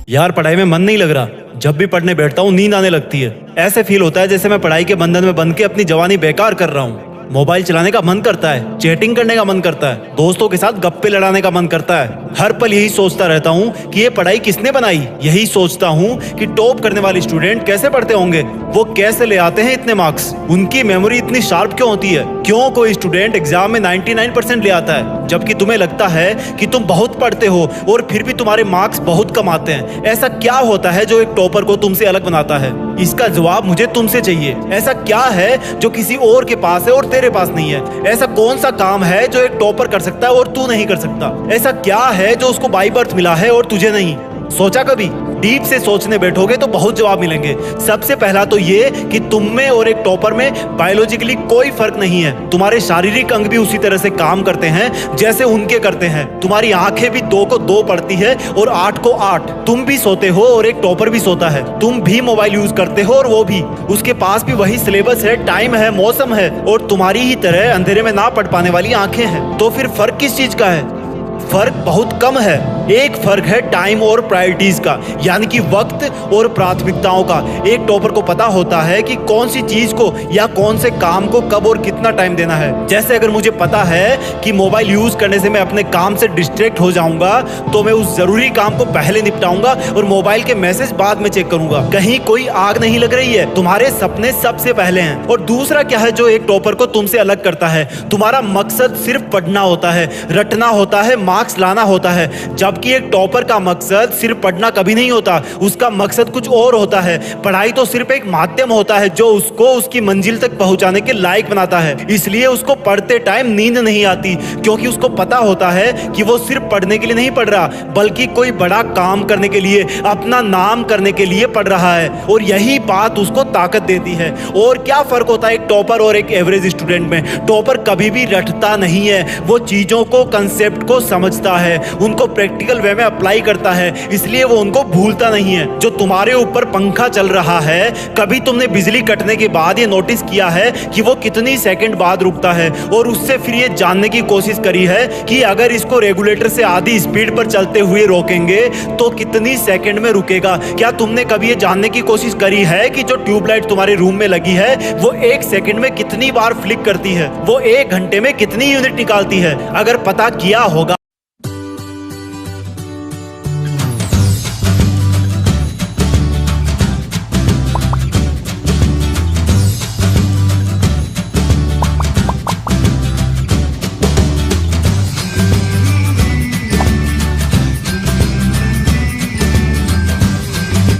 यार पढ़ाई में मन नहीं लग रहा। जब भी पढ़ने बैठता हूँ नींद आने लगती है। ऐसे फील होता है जैसे मैं पढ़ाई के बंधन में बंध के अपनी जवानी बेकार कर रहा हूँ। मोबाइल चलाने का मन करता है, चैटिंग करने का मन करता है, दोस्तों के साथ गप्पे लड़ाने का मन करता है। हर पल यही सोचता रहता हूँ कि ये पढ़ाई किसने बनाई। यही सोचता हूँ कि टॉप करने वाले स्टूडेंट कैसे पढ़ते होंगे, वो कैसे ले आते हैं इतने मार्क्स, उनकी मेमोरी इतनी शार्प क्यों होती है। क्यों कोई स्टूडेंट एग्जाम में 99% ले आता है जबकि तुम्हें लगता है कि तुम बहुत पढ़ते हो और फिर भी तुम्हारे मार्क्स बहुत कम आते हैं। ऐसा क्या होता है जो एक टॉपर को तुमसे अलग बनाता है? इसका जवाब मुझे तुमसे चाहिए। ऐसा क्या है जो किसी और के पास है और तेरे पास नहीं है? ऐसा कौन सा काम है जो एक टॉपर कर सकता है और तू नहीं कर सकता? ऐसा क्या है जो उसको बाय बर्थ मिला है और तुझे नहीं? सोचा कभी? डीप से सोचने बैठोगे तो बहुत जवाब मिलेंगे। सबसे पहला तो ये कि तुम में और एक टॉपर में बायोलॉजिकली कोई फर्क नहीं है। तुम्हारे शारीरिक अंग भी उसी तरह से काम करते हैं जैसे उनके करते हैं। तुम्हारी आंखें भी 2 को 2 पढ़ती है और 8 को 8। तुम भी सोते हो और एक टॉपर भी सोता है। तुम भी मोबाइल यूज करते हो और वो भी। उसके पास भी वही सिलेबस है, टाइम है, मौसम है और तुम्हारी ही तरह अंधेरे में ना पढ़ पाने वाली आंखें हैं। तो फिर फर्क किस चीज का है? फर्क बहुत कम है। एक फर्क है टाइम और प्रायोरिटीज का, यानी कि वक्त और प्राथमिकताओं का। एक टॉपर को पता होता है कि कौन सी चीज को या कौन से काम को कब और कितना टाइम देना है। जैसे अगर मुझे पता है कि मोबाइल यूज करने से मैं अपने काम से डिस्ट्रैक्ट हो जाऊंगा तो मैं उस जरूरी काम को पहले निपटाऊंगा और मोबाइल के मैसेज बाद में चेक करूंगा। कहीं कोई आग नहीं लग रही है, तुम्हारे सपने सबसे पहले हैं। और दूसरा क्या है जो एक टॉपर को तुमसे अलग करता है? तुम्हारा मकसद सिर्फ पढ़ना होता है, रटना होता है, मार्क्स लाना होता है। जबकि एक टॉपर का मकसद सिर्फ पढ़ना कभी नहीं होता, उसका मकसद कुछ और होता है। पढ़ाई तो सिर्फ एक माध्यम होता है जो उसको उसकी मंजिल तक पहुंचाने के लायक बनाता है। इसलिए उसको पढ़ते टाइम नींद नहीं आती, क्योंकि उसको पता होता है कि वो सिर्फ पढ़ने के लिए नहीं पढ़ रहा, बल्कि कोई बड़ा काम करने के लिए, अपना नाम करने के लिए पढ़ रहा है। और यही बात उसको ताकत देती है। और क्या फर्क होता है एक टॉपर और एक एवरेज स्टूडेंट में? टॉपर कभी भी रटता नहीं है, वो चीजों को, कंसेप्ट को समझता है, उनको प्रैक्टिकल वे में अप्लाई करता है, इसलिए वो उनको भूलता नहीं है। जो तुम्हारे ऊपर पंखा चल रहा है, कभी तुमने बिजली कटने के बाद ये नोटिस किया है कि वो कितनी सेकंड बाद रुकता है? और उससे फिर ये जानने की कोशिश करी है कि अगर इसको रेगुलेटर से आधी स्पीड पर चलते हुए रोकेंगे तो कितनी सेकंड में रुकेगा? क्या तुमने कभी ये जानने की कोशिश करी है कि जो ट्यूबलाइट तुम्हारे रूम में लगी है वो 1 सेकंड में कितनी बार फ्लिक करती है? वो 1 घंटे में कितनी यूनिट निकालती है? अगर पता किया होगा